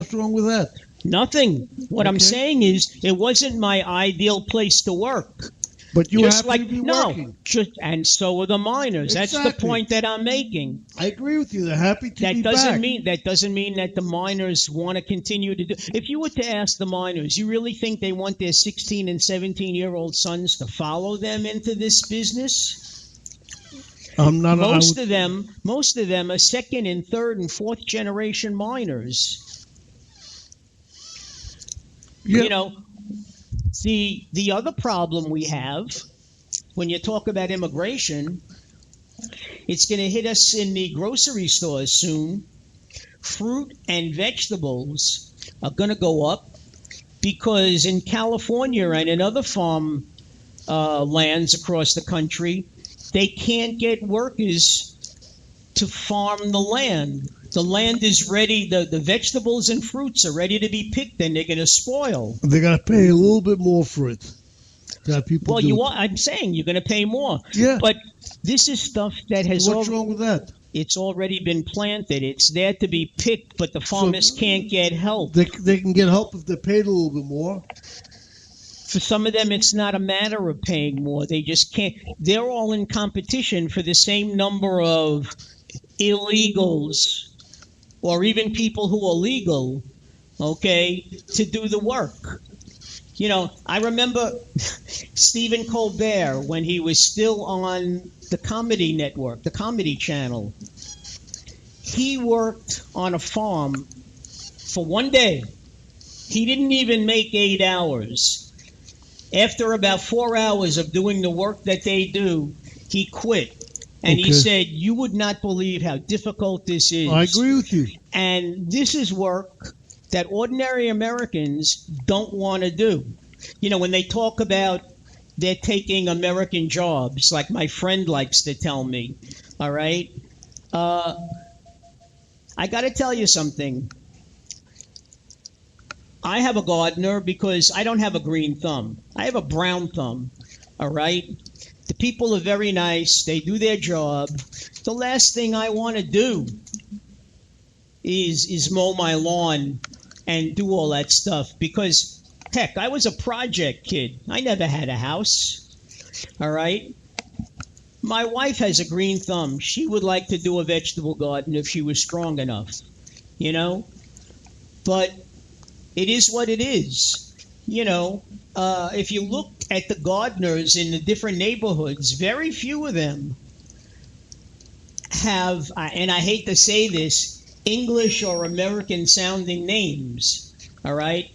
What's wrong with that? Nothing. What I'm saying is it wasn't my ideal place to work. But you just have to be working. And so are the miners. Exactly. That's the point that I'm making. I agree with you. They're happy to be back. That doesn't mean that the miners want to continue to do. If you were to ask the miners, you really think they want their 16 and 17-year-old sons to follow them into this business? Most of them are second and third and fourth generation miners. Yeah. You know, the other problem we have when you talk about immigration, it's going to hit us in the grocery stores soon. Fruit and vegetables are going to go up because in California and in other farm lands across the country, they can't get workers to farm the land. The land is ready. The vegetables and fruits are ready to be picked, and they're going to spoil. They got to pay a little bit more for it. I'm saying you're going to pay more. Yeah. But this is stuff that has. What's wrong with that? It's already been planted. It's there to be picked, but the farmers can't get help. They can get help if they're paid a little bit more. For some of them, it's not a matter of paying more. They just can't. They're all in competition for the same number of illegals or even people who are legal, to do the work. You know, I remember Stephen Colbert when he was still on the Comedy Network, the Comedy Channel. He worked on a farm for one day. He didn't even make 8 hours. After about 4 hours of doing the work that they do, he quit. And he said, you would not believe how difficult this is. I agree with you. And this is work that ordinary Americans don't want to do. You know, when they talk about they're taking American jobs, like my friend likes to tell me, all right? I got to tell you something. I have a gardener because I don't have a green thumb. I have a brown thumb, all right? The people are very nice. They do their job. The last thing I want to do is mow my lawn and do all that stuff because, heck, I was a project kid. I never had a house, all right? My wife has a green thumb. She would like to do a vegetable garden if she was strong enough, you know? But it is what it is, you know? If you look at the gardeners in the different neighborhoods, very few of them have, and I hate to say this, English or American sounding names. All right.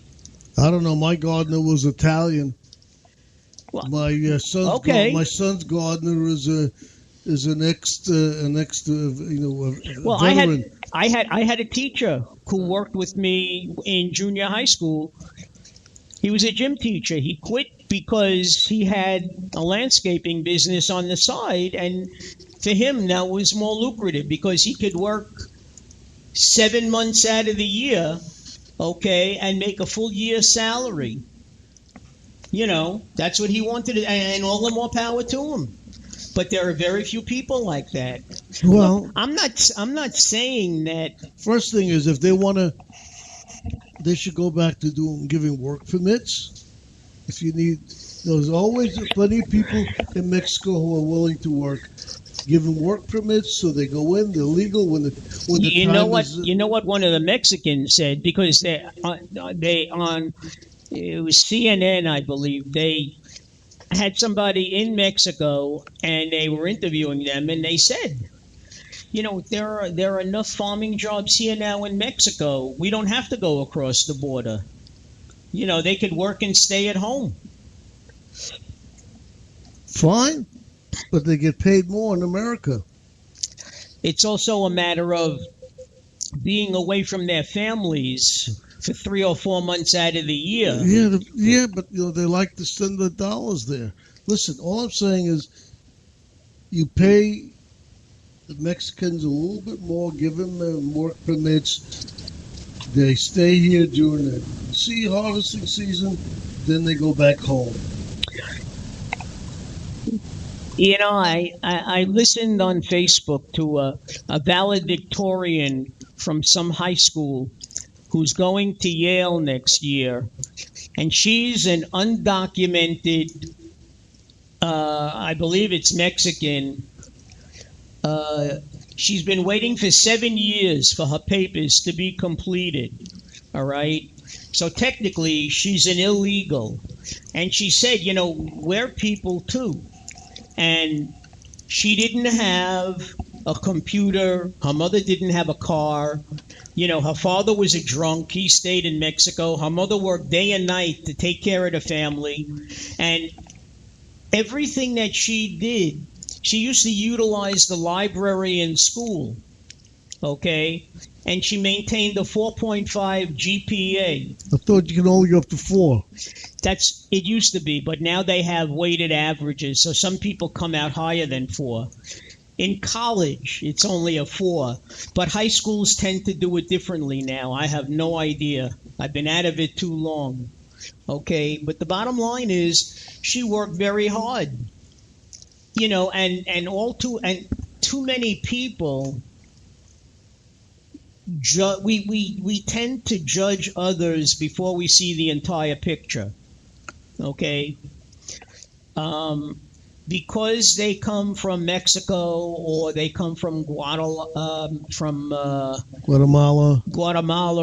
I don't know. My gardener was Italian. Well, my son's gardener is an ex well, veteran. I had a teacher who worked with me in junior high school. He was a gym teacher. He quit because he had a landscaping business on the side, and for him that was more lucrative because he could work 7 months out of the year, and make a full year's salary. You know, that's what he wanted, and all the more power to him. But there are very few people like that. Well, look, I'm not saying that. First thing is, if they want to, they should go back to giving work permits. If you need, there's always plenty of people in Mexico who are willing to work, giving work permits so they go in. They're legal when the you know what is, you know what one of the Mexicans said, because they on it was CNN, I believe. They had somebody in Mexico and they were interviewing them, and they said, you know, there are enough farming jobs here now in Mexico. We don't have to go across the border. You know, they could work and stay at home. Fine, but they get paid more in America. It's also a matter of being away from their families for 3 or 4 months out of the year. Yeah, but you know they like to send the dollars there. Listen, all I'm saying is, you pay the Mexicans a little bit more, give them work permits. They stay here during the seed harvesting season, then they go back home. You know, I listened on Facebook to a valedictorian from some high school who's going to Yale next year, and she's an undocumented, I believe it's Mexican. She's been waiting for 7 years for her papers to be completed. All right. So technically, she's an illegal. And she said, we're people too. And she didn't have a computer. Her mother didn't have a car. Her father was a drunk. He stayed in Mexico. Her mother worked day and night to take care of the family. And everything that she did, she used to utilize the library in school. Okay? And she maintained a 4.5 GPA. I thought you could only go up to 4. It used to be, but now they have weighted averages. So some people come out higher than 4. In college, it's only a 4. But high schools tend to do it differently now. I have no idea. I've been out of it too long. Okay? But the bottom line is she worked very hard. And too many people... We tend to judge others before we see the entire picture, okay? Because they come from Mexico or they come from Guatemala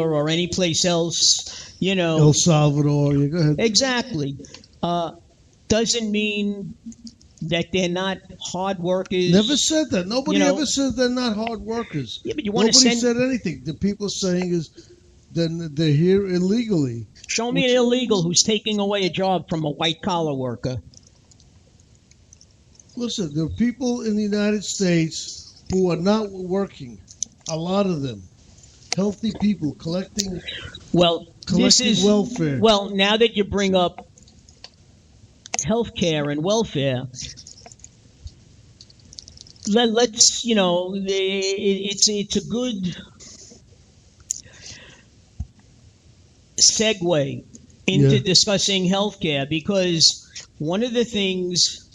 or any place else, El Salvador. Yeah, go ahead. Exactly. Doesn't mean that they're not hard workers. Never said that. Nobody ever said they're not hard workers. Yeah, but you want Nobody said anything. The people saying is then they're here illegally. Show me an illegal who's taking away a job from a white-collar worker. Listen, there are people in the United States who are not working. A lot of them. Healthy people collecting welfare. Well, now that you bring up healthcare and welfare, let's it's a good segue into discussing healthcare, because one of the things,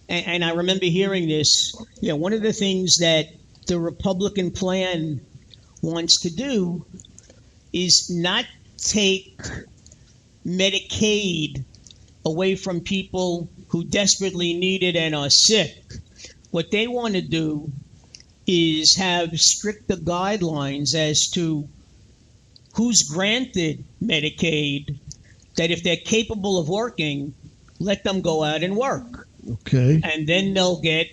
and I remember hearing this, one of the things that the Republican plan wants to do is not take Medicaid away from people who desperately need it and are sick. What they want to do is have stricter guidelines as to who's granted Medicaid, that if they're capable of working, let them go out and work. Okay. And then they'll get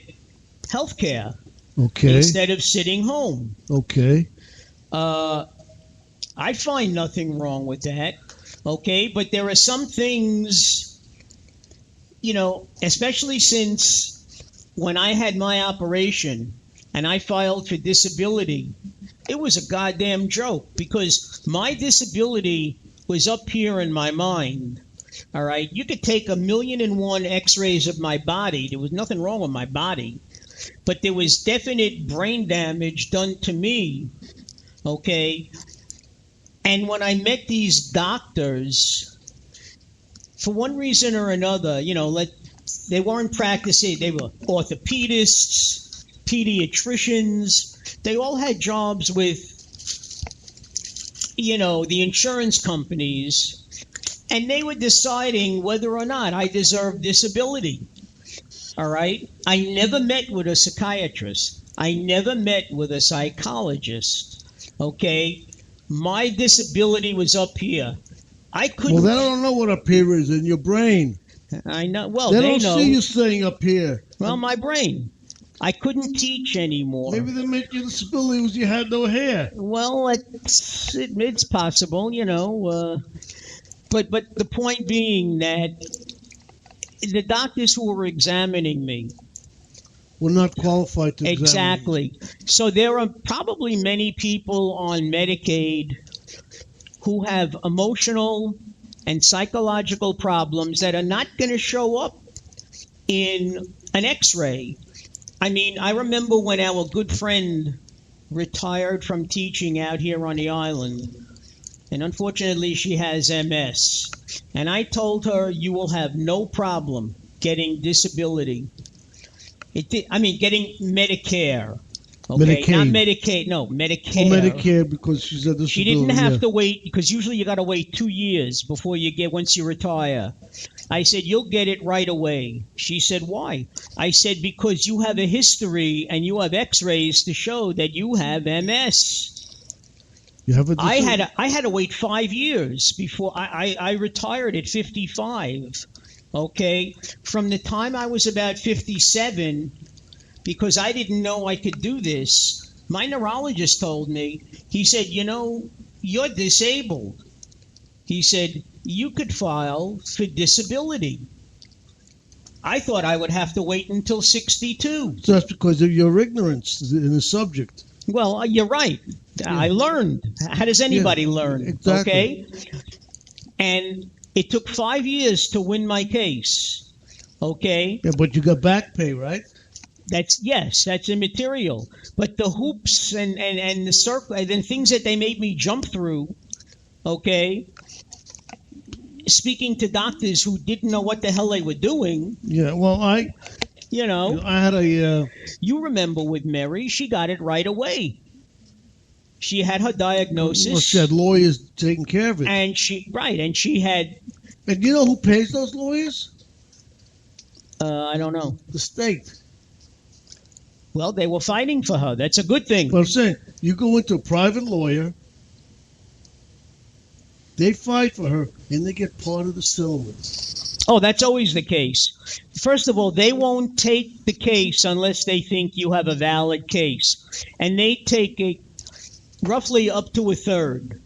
health care. Okay. Instead of sitting home. Okay. I find nothing wrong with that. Okay. But there are some things, especially since when I had my operation and I filed for disability, it was a goddamn joke, because my disability was up here in my mind. All right. You could take 1,000,001 x-rays of my body. There was nothing wrong with my body, but there was definite brain damage done to me. Okay. And when I met these doctors, for one reason or another, they weren't practicing. They were orthopedists, pediatricians. They all had jobs with, the insurance companies. And they were deciding whether or not I deserved disability. All right? I never met with a psychiatrist. I never met with a psychologist. Okay? My disability was up here. I couldn't... Well, they don't know what up here is in your brain. I know. Well, they know. don't see you staying up here. Well, my brain. I couldn't teach anymore. Maybe they make your disability was you had no hair. Well, it's possible, But the point being that the doctors who were examining me were not qualified to examine. Exactly. So there are probably many people on Medicaid who have emotional and psychological problems that are not going to show up in an X-ray. I mean, I remember when our good friend retired from teaching out here on the island, and unfortunately she has MS. And I told her, you will have no problem getting disability. Getting Medicare. Okay, Medicaid. not Medicaid. No, Medicare. For Medicare, because she's a disability. She didn't have to wait, because usually you got to wait 2 years before you get, once you retire. I said, you'll get it right away. She said, why? I said, because you have a history and you have x-rays to show that you have MS. You have a I had to wait 5 years before I retired at 55. Okay? From the time I was about 57, because I didn't know I could do this, my neurologist told me, he said, you're disabled. He said, you could file for disability. I thought I would have to wait until 62. So that's because of your ignorance in the subject. Well, you're right. Yeah. I learned. How does anybody learn? Exactly. Okay? And it took 5 years to win my case. Okay? Yeah, but you got back pay, right? That's immaterial. But the hoops and the circle and then things that they made me jump through, okay? Speaking to doctors who didn't know what the hell they were doing. Yeah, well, I had a... You remember with Mary, she got it right away. She had her diagnosis. Well, she had lawyers taking care of it. And she had... And you know who pays those lawyers? I don't know. The state. Well, they were fighting for her. That's a good thing. But I'm saying, you go into a private lawyer, they fight for her, and they get part of the settlement. Oh, that's always the case. First of all, they won't take the case unless they think you have a valid case. And they take it roughly up to a third.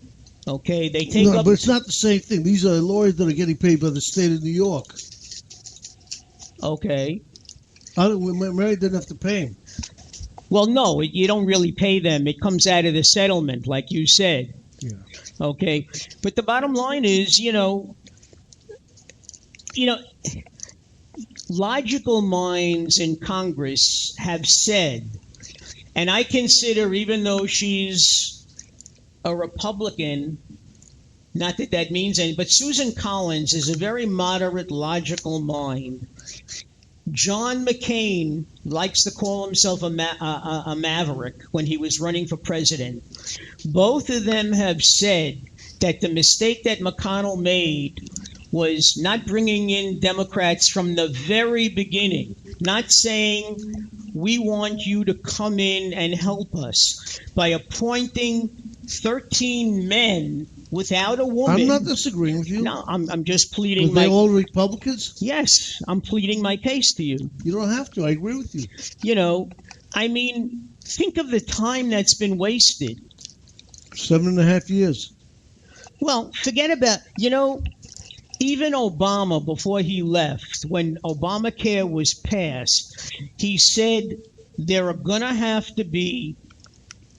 Okay? They take but it's not the same thing. These are lawyers that are getting paid by the state of New York. Okay. Mary didn't have to pay him. Well, no, you don't really pay them. It comes out of the settlement, like you said. Yeah. Okay. But the bottom line is, logical minds in Congress have said, and I consider, even though she's a Republican, not that that means anything, but Susan Collins is a very moderate, logical mind. John McCain likes to call himself a maverick when he was running for president. Both of them have said that the mistake that McConnell made was not bringing in Democrats from the very beginning, not saying, we want you to come in and help us, by appointing 13 men without a woman. I'm not disagreeing with you. No, I'm just pleading. Were they all Republicans? Yes, I'm pleading my case to you. You don't have to. I agree with you. Think of the time that's been wasted. 7.5 years. Well, forget about, even Obama, before he left, when Obamacare was passed, he said there are going to have to be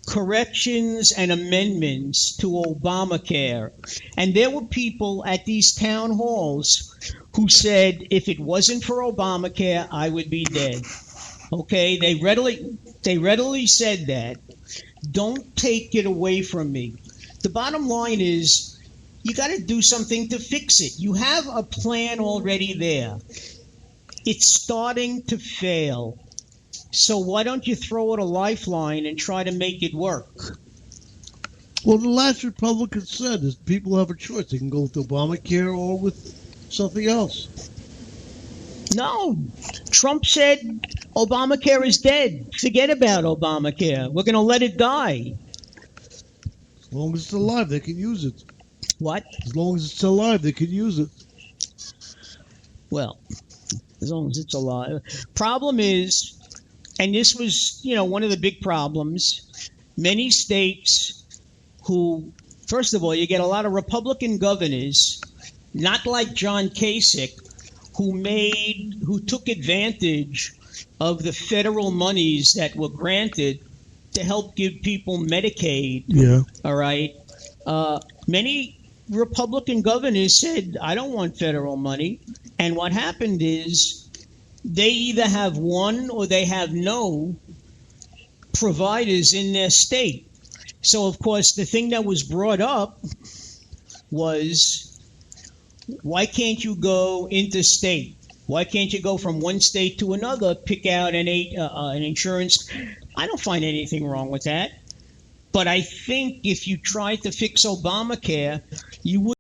corrections and amendments to Obamacare. And there were people at these town halls who said, if it wasn't for Obamacare, I would be dead. Okay? They readily said that. Don't take it away from me. The bottom line is, you got to do something to fix it. You have a plan already there. It's starting to fail. So why don't you throw it a lifeline and try to make it work? Well, the last Republican said is people have a choice. They can go with Obamacare or with something else. No. Trump said Obamacare is dead. Forget about Obamacare. We're going to let it die. As long as it's alive, they can use it. What? As long as it's alive, they can use it. Well, as long as it's alive. Problem is, and this was, one of the big problems, many states who, first of all, you get a lot of Republican governors, not like John Kasich, who took advantage of the federal monies that were granted to help give people Medicaid. Yeah. All right. Many Republican governors said, I don't want federal money. And what happened is they either have one or they have no providers in their state. So, of course, the thing that was brought up was, why can't you go interstate? Why can't you go from one state to another, pick out an insurance? I don't find anything wrong with that. But I think if you tried to fix Obamacare, you would